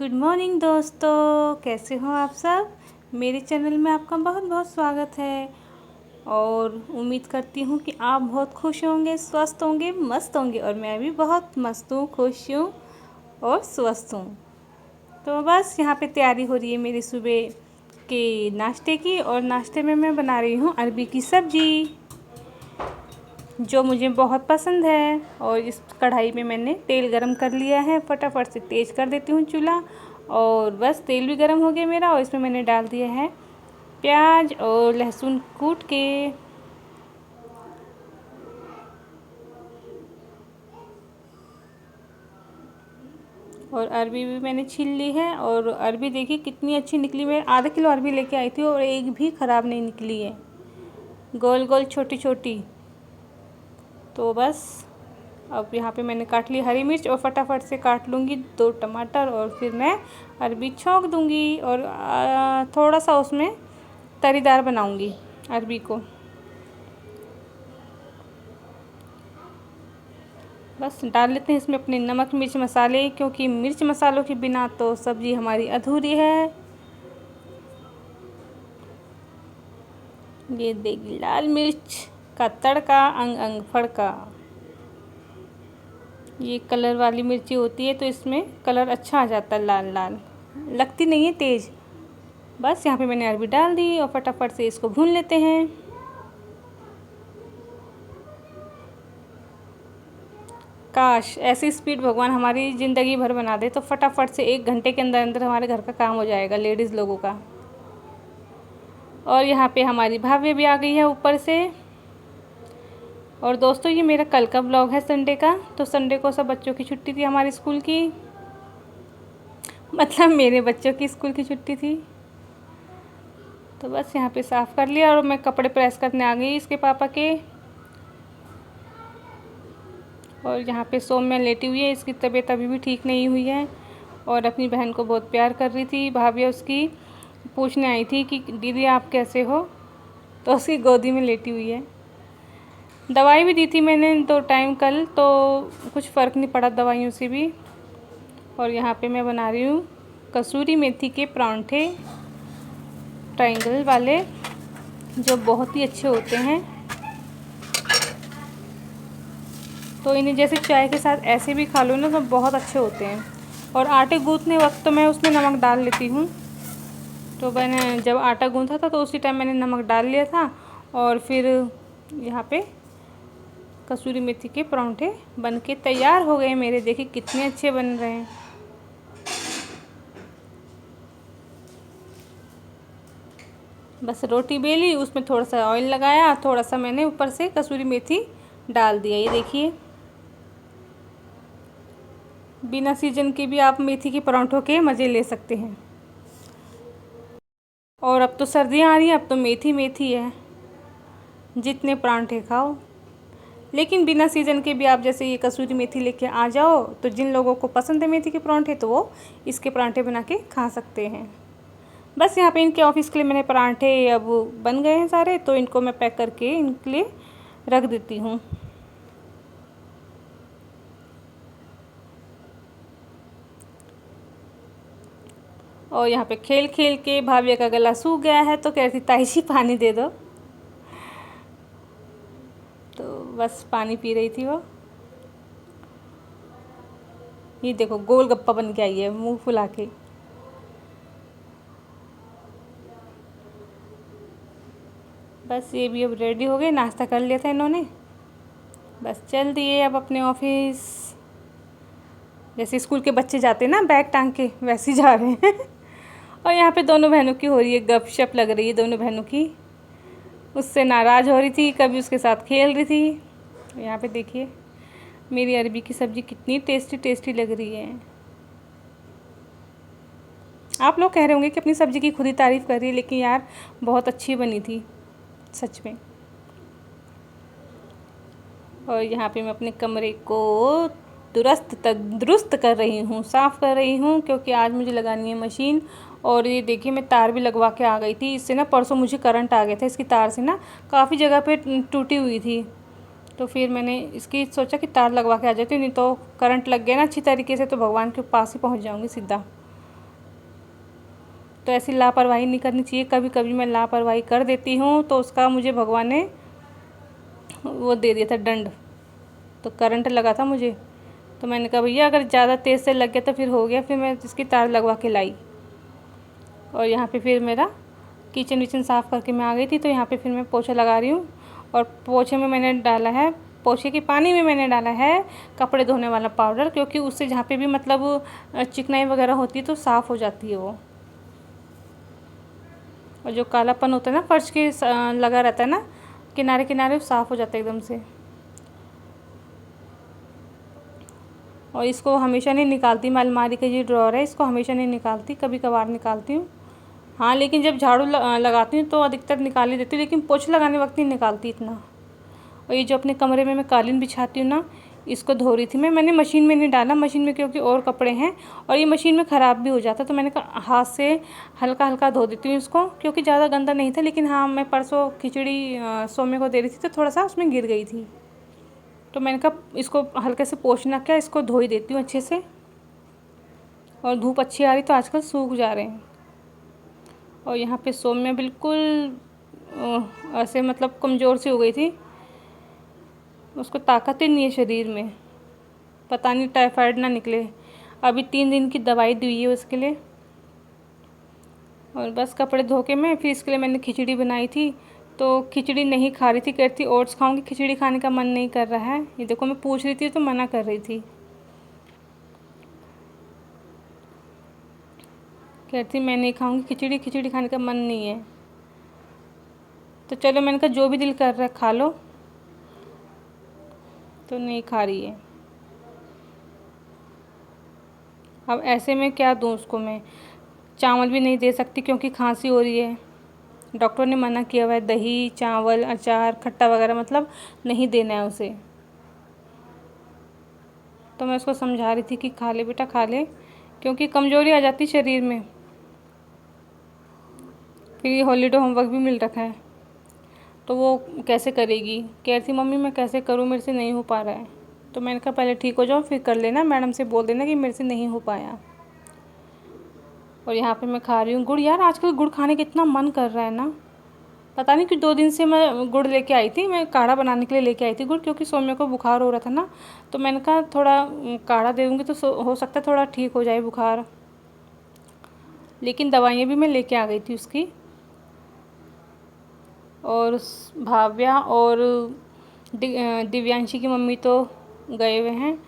Good morning दोस्तों, कैसे हो आप सब। मेरे चैनल में आपका बहुत बहुत स्वागत है और उम्मीद करती हूँ कि आप बहुत खुश होंगे, स्वस्थ होंगे, मस्त होंगे और मैं भी बहुत मस्त हूँ, खुश हूँ और स्वस्थ हूँ। तो बस यहाँ पे तैयारी हो रही है मेरी सुबह के नाश्ते की और नाश्ते में मैं बना रही हूँ अरबी की सब्ज़ी, जो मुझे बहुत पसंद है। और इस कढ़ाई में मैंने तेल गरम कर लिया है, फटाफट से तेज़ कर देती हूँ चूल्हा और बस तेल भी गरम हो गया मेरा। और इसमें मैंने डाल दिया है प्याज और लहसुन कूट के। और अरबी भी मैंने छील ली है और अरबी देखिए कितनी अच्छी निकली। मैं आधा किलो अरबी लेके आई थी और एक भी ख़राब नहीं निकली है, गोल गोल छोटी छोटी। तो बस अब यहाँ पे मैंने काट ली हरी मिर्च और फटाफट से काट लूँगी 2 टमाटर और फिर मैं अरबी छौंक दूँगी और थोड़ा सा उसमें तरीदार बनाऊँगी अरबी को। बस डाल लेते हैं इसमें अपने नमक मिर्च मसाले, क्योंकि मिर्च मसालों के बिना तो सब्ज़ी हमारी अधूरी है। ये देगी लाल मिर्च का तड़का, अंग अंग फड़का। ये कलर वाली मिर्ची होती है तो इसमें कलर अच्छा आ जाता है, लाल लाल लगती नहीं है, तेज़। बस यहाँ पे मैंने अरबी डाल दी और फटाफट से इसको भून लेते हैं। काश ऐसी स्पीड भगवान हमारी ज़िंदगी भर बना दे तो फटाफट से 1 घंटे के अंदर अंदर हमारे घर का काम हो जाएगा लेडीज़ लोगों का। और यहाँ पे हमारी भाभी भी आ गई है ऊपर से। और दोस्तों ये मेरा कल का ब्लॉग है संडे का। तो संडे को सब बच्चों की छुट्टी थी हमारे स्कूल की, मतलब मेरे बच्चों की स्कूल की छुट्टी थी। तो बस यहाँ पे साफ़ कर लिया और मैं कपड़े प्रेस करने आ गई इसके पापा के। और यहाँ पे सौम्या लेटी हुई है, इसकी तबीयत अभी भी ठीक नहीं हुई है और अपनी बहन को बहुत प्यार कर रही थी। भाभी उसकी पूछने आई थी कि दीदी आप कैसे हो, तो उसकी गोदी में लेटी हुई है। दवाई भी दी थी मैंने 2 टाइम कल, तो कुछ फ़र्क नहीं पड़ा दवाइयों से भी। और यहाँ पे मैं बना रही हूँ कसूरी मेथी के परांठे, ट्रायंगल वाले, जो बहुत ही अच्छे होते हैं। तो इन्हें जैसे चाय के साथ ऐसे भी खा लो ना तो बहुत अच्छे होते हैं। और आटे गूँथने वक्त तो मैं उसमें नमक डाल लेती हूँ। तो मैंने जब आटा गूँथा था तो उसी टाइम मैंने नमक डाल लिया था। और फिर यहाँ पे कसूरी मेथी के परांठे बन के तैयार हो गए मेरे। देखिए कितने अच्छे बन रहे हैं। बस रोटी बेली, उसमें थोड़ा सा ऑयल लगाया, थोड़ा सा मैंने ऊपर से कसूरी मेथी डाल दिया। ये देखिए, बिना सीजन के भी आप मेथी के परांठों के मज़े ले सकते हैं। और अब तो सर्दियाँ आ रही हैं, अब तो मेथी मेथी है, जितने परांठे खाओ। लेकिन बिना सीज़न के भी आप जैसे ये कसूरी मेथी लेके आ जाओ तो जिन लोगों को पसंद है मेथी के परांठे तो वो इसके परांठे बना के खा सकते हैं। बस यहाँ पे इनके ऑफिस के लिए मैंने परांठे अब बन गए हैं सारे, तो इनको मैं पैक करके इनके लिए रख देती हूँ। और यहाँ पे खेल खेल के भाभी का गला सूख गया है तो कह रही थी ताई जी पानी दे दो, तो बस पानी पी रही थी वो। ये देखो गोल गप्पा बन के आई है मुंह फुला के। बस ये भी अब रेडी हो गए, नाश्ता कर लिया था इन्होंने, बस चल दिए अब अपने ऑफिस। जैसे स्कूल के बच्चे जाते हैं ना बैग टांग के, वैसे ही जा रहे हैं। और यहाँ पे दोनों बहनों की हो रही है गपशप, लग रही है दोनों बहनों की। उससे नाराज़ हो रही थी, कभी उसके साथ खेल रही थी। यहाँ पे देखिए मेरी अरबी की सब्ज़ी कितनी टेस्टी टेस्टी लग रही है। आप लोग कह रहे होंगे कि अपनी सब्ज़ी की खुद ही तारीफ़ कर रही है, लेकिन यार बहुत अच्छी बनी थी सच में। और यहाँ पे मैं अपने कमरे को दुरुस्त कर रही हूँ, साफ़ कर रही हूँ, क्योंकि आज मुझे लगानी है मशीन। और ये देखिए मैं तार भी लगवा के आ गई थी। इससे ना परसों मुझे करंट आ गया था, इसकी तार से ना काफ़ी जगह पे टूटी हुई थी। तो फिर मैंने इसकी सोचा कि तार लगवा के आ जाती, नहीं तो करंट लग गया ना अच्छी तरीके से तो भगवान के पास ही पहुँच जाऊँगी सीधा। तो ऐसी लापरवाही नहीं करनी चाहिए। कभी कभी मैं लापरवाही कर देती हूँ तो उसका मुझे भगवान ने वो दे दिया था दंड, तो करंट लगा था मुझे। तो मैंने कहा भैया अगर ज़्यादा तेज़ से लग गया तो फिर हो गया, फिर मैं इसकी तार लगवा के लाई। और यहाँ पे फिर मेरा किचन विचन साफ़ करके मैं आ गई थी। तो यहाँ पे फिर मैं पोछा लगा रही हूँ, और पोछे में मैंने डाला है, पोछे के पानी में मैंने डाला है कपड़े धोने वाला पाउडर, क्योंकि उससे जहाँ पे भी मतलब चिकनाई वगैरह होती है तो साफ़ हो जाती है वो। और जो कालापन होता है ना फर्श के लगा रहता है ना किनारे किनारे, साफ़ हो जाता है एकदम से। और इसको हमेशा नहीं निकालती मैं, अलमारी का जो ड्रॉअर है इसको हमेशा नहीं निकालती, कभी कभार निकालती हूँ। हाँ, लेकिन जब झाड़ू लगाती हूँ तो अधिकतर निकाल ही देती हूँ, लेकिन पोछा लगाने वक्त नहीं निकालती इतना। और ये जो अपने कमरे में मैं कालीन बिछाती हूँ ना, इसको धो रही थी मैंने मशीन में नहीं डाला, मशीन में क्योंकि और कपड़े हैं और ये मशीन में ख़राब भी हो जाता, तो मैंने कहा हाथ से हल्का हल्का धो देती हूँ इसको, क्योंकि ज़्यादा गंदा नहीं था। लेकिन हाँ, मैं परसों खिचड़ी सोमे को दे रही थी तो थोड़ा सा उसमें गिर गई थी, तो मैंने कहा इसको हल्के से पोंछना क्या, इसको धो ही देती हूँ अच्छे से। और धूप अच्छी आ रही तो आजकल सूख जा रहे हैं। और यहाँ पे सौम्या बिल्कुल ऐसे मतलब कमज़ोर सी हो गई थी, उसको ताकत ही नहीं है शरीर में, पता नहीं टाइफाइड ना निकले। अभी 3 दिन की दवाई दी है उसके लिए। और बस कपड़े धो के मैं फिर इसके लिए मैंने खिचड़ी बनाई थी, तो खिचड़ी नहीं खा रही थी, कहती ओट्स खाऊंगी, खिचड़ी खाने का मन नहीं कर रहा है। ये देखो मैं पूछ रही थी तो मना कर रही थी, कहती मैं नहीं खाऊंगी खिचड़ी, खिचड़ी खाने का मन नहीं है। तो चलो मैंने कहा जो भी दिल कर रहा है खा लो, तो नहीं खा रही है। अब ऐसे में क्या दूँ उसको, मैं चावल भी नहीं दे सकती क्योंकि खांसी हो रही है, डॉक्टर ने मना किया हुआ है दही चावल अचार खट्टा वगैरह मतलब नहीं देना है उसे। तो मैं उसको समझा रही थी कि खा ले बेटा खा ले, क्योंकि कमज़ोरी आ जाती शरीर में। फिर ये हॉलीडे होमवर्क भी मिल रखा है, तो वो कैसे करेगी, कह रही थी मम्मी मैं कैसे करूँ, मेरे से नहीं हो पा रहा है। तो मैंने कहा पहले ठीक हो जाओ फिर कर लेना, मैडम से बोल देना कि मेरे से नहीं हो पाया। और यहाँ पे मैं खा रही हूँ गुड़। यार आजकल गुड़ खाने का इतना मन कर रहा है ना, पता नहीं कि 2 दिन से मैं गुड़ लेके आई थी, मैं काढ़ा बनाने के लिए लेके आई थी गुड़, क्योंकि सौम्या को बुखार हो रहा था ना, तो मैंने कहा थोड़ा काढ़ा दे दूँगी तो हो सकता है थोड़ा ठीक हो जाए बुखार। लेकिन दवाइयाँ भी मैं लेके आ गई थी उसकी। और भाव्या और दिव्यांशी की मम्मी तो गए हुए हैं।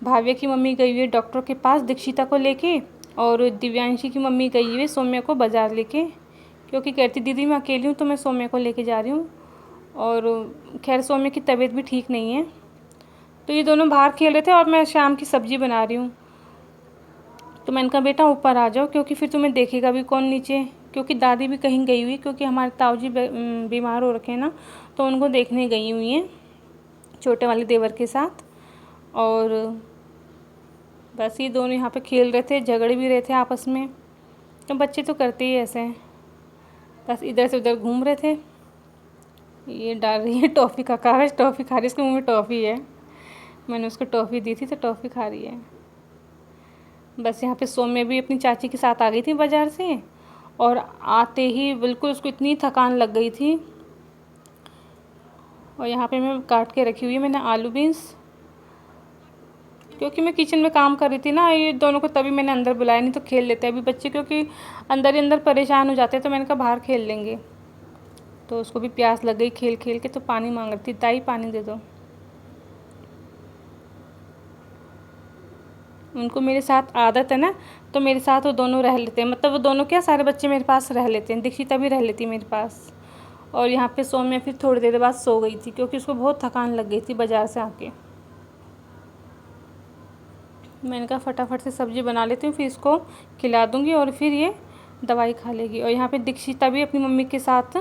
भाव्या की मम्मी गई हुई है डॉक्टर के पास दीक्षिता को लेके, और दिव्यांशी की मम्मी गई हुई है सौम्या को बाज़ार लेके, क्योंकि कहती दीदी मैं अकेली हूँ तो मैं सौम्या को लेके जा रही हूँ। और खैर सौम्या की तबीयत भी ठीक नहीं है, तो ये दोनों बाहर खेल रहे थे और मैं शाम की सब्ज़ी बना रही हूँ। तो मैंने कहा बेटा ऊपर आ जाओ, क्योंकि फिर तुम्हें देखेगा भी कौन नीचे, क्योंकि दादी भी कहीं गई हुई, क्योंकि हमारे ताऊ जी बीमार हो रखे हैं ना, तो उनको देखने गई हुई हैं छोटे वाले देवर के साथ। और बस ये दोनों यहाँ पे खेल रहे थे, झगड़ भी रहे थे आपस में, तो बच्चे तो करते ही ऐसे हैं, बस इधर से उधर घूम रहे थे। ये डाल रही है टॉफ़ी का कागज़, टॉफ़ी खा रही है, इसके मुँह में टॉफ़ी है, मैंने उसको टॉफ़ी दी थी तो टॉफ़ी खा रही है। बस यहाँ पे सौम्या भी अपनी चाची के साथ आ गई थी बाज़ार से, और आते ही बिल्कुल उसको इतनी थकान लग गई थी। और यहाँ पे मैं काट के रखी हुई है मैंने आलू बीन्स, क्योंकि मैं किचन में काम कर रही थी ना ये दोनों को, तभी मैंने अंदर बुलाया, नहीं तो खेल लेते अभी बच्चे, क्योंकि अंदर ही अंदर परेशान हो जाते हैं, तो मैंने कहा बाहर खेल लेंगे। तो उसको भी प्यास लग गई खेल खेल के, तो पानी मांग रही थी, दाई पानी दे दो। उनको मेरे साथ आदत है ना, तो मेरे साथ वो दोनों रह लेते हैं, मतलब वो दोनों क्या सारे बच्चे मेरे पास रह लेते हैं, दीक्षिता भी रह लेती है मेरे पास। और यहाँ पे सौम्या फिर थोड़ी देर बाद सो गई थी, क्योंकि उसको बहुत थकान लग गई थी बाज़ार से आके। मैंने कहा फटाफट से सब्ज़ी बना लेती हूँ, फिर इसको खिला दूँगी और फिर ये दवाई खा लेगी। और यहाँ पे दीक्षिता भी अपनी मम्मी के साथ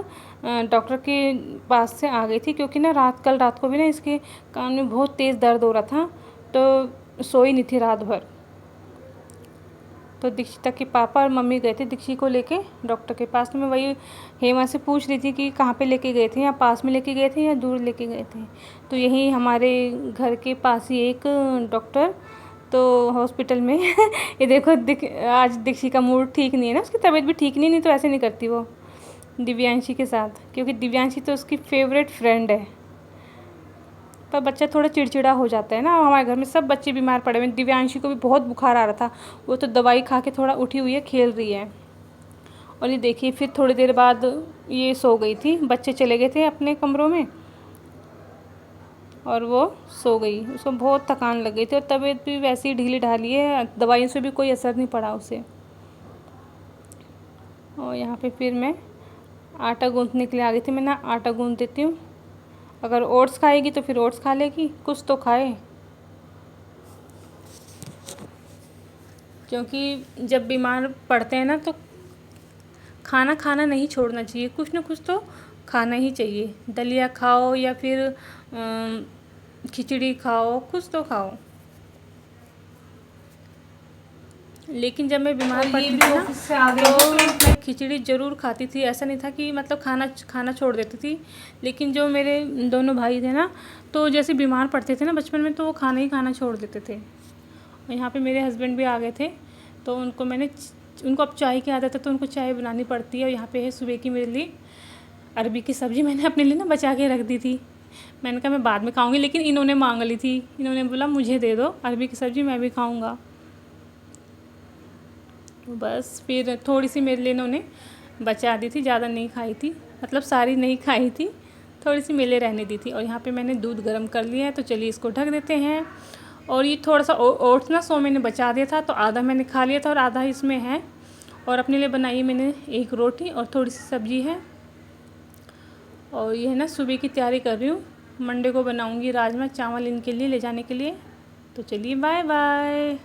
डॉक्टर के पास से आ गई थी, क्योंकि ना कल रात को भी ना इसके कान में बहुत तेज़ दर्द हो रहा था, तो सोई नहीं थी रात भर। तो दीक्षिता के पापा और मम्मी गए थे दीक्षी को लेके डॉक्टर के पास। तो मैं वही हेमा से पूछ रही थी कि कहाँ पे लेके गए थे, या पास में लेके गए थे या दूर लेके गए थे। तो यही हमारे घर के पास ही एक डॉक्टर तो हॉस्पिटल में ये देखो आज दीक्षी का मूड ठीक नहीं है ना, उसकी तबीयत भी ठीक नहीं तो ऐसे नहीं करती वो दिव्यांशी के साथ, क्योंकि दिव्यांशी तो उसकी फेवरेट फ्रेंड है। पर बच्चा थोड़ा चिड़चिड़ा हो जाता है ना। हमारे घर में सब बच्चे बीमार पड़े हुए हैं, दिव्यांशी को भी बहुत बुखार आ रहा था, वो तो दवाई खा के थोड़ा उठी हुई है, खेल रही है। और ये देखिए फिर थोड़ी देर बाद ये सो गई थी, बच्चे चले गए थे अपने कमरों में और वो सो गई। उसको बहुत थकान लग गई थी और तबीयत भी वैसे ही ढीली ढाली है, दवाइयों से भी कोई असर नहीं पड़ा उसे। और यहाँ पे फिर मैं आटा गूँथने के लिए आ गई थी। मैं ना आटा गूँथ देती हूँ, अगर ओट्स खाएगी तो फिर ओट्स खा लेगी, कुछ तो खाए, क्योंकि जब बीमार पड़ते हैं ना तो खाना नहीं छोड़ना चाहिए, कुछ ना कुछ तो खाना ही चाहिए। दलिया खाओ या फिर खिचड़ी खाओ, कुछ तो खाओ। लेकिन जब मैं बीमार पड़ती थी ना तो मैं खिचड़ी ज़रूर खाती थी, ऐसा नहीं था कि मतलब खाना छोड़ देती थी। लेकिन जो मेरे दोनों भाई थे ना, तो जैसे बीमार पड़ते थे ना बचपन में, तो वो खाना छोड़ देते थे। और यहाँ पे मेरे हस्बैंड भी आ गए थे, तो उनको अब चाय की आदत है तो उनको चाय बनानी पड़ती है। और यहाँ पे है सुबह की मेरे लिए अरबी की सब्ज़ी, मैंने अपने लिए ना बचा के रख दी थी। मैंने कहा मैं बाद में खाऊंगी, लेकिन इन्होंने मांग ली थी, इन्होंने बोला मुझे दे दो अरबी की सब्ज़ी, मैं भी खाऊंगा। तो बस फिर थोड़ी सी मेरे लिए इन्होंने बचा दी थी, ज़्यादा नहीं खाई थी, मतलब सारी नहीं खाई थी, थोड़ी सी मेले रहने दी थी। और यहाँ पे मैंने दूध गर्म कर लिया है, तो चलिए इसको ढक देते हैं। और ये थोड़ा सा ओट्स ना सो मैंने बचा दिया था, तो आधा मैंने खा लिया था और आधा इसमें है। और अपने लिए बनाई मैंने एक रोटी और थोड़ी सी सब्ज़ी है। और ये है ना सुबह की तैयारी कर रही हूँ, मंडे को बनाऊँगी राजमा चावल इनके लिए ले जाने के लिए। तो चलिए बाय बाय।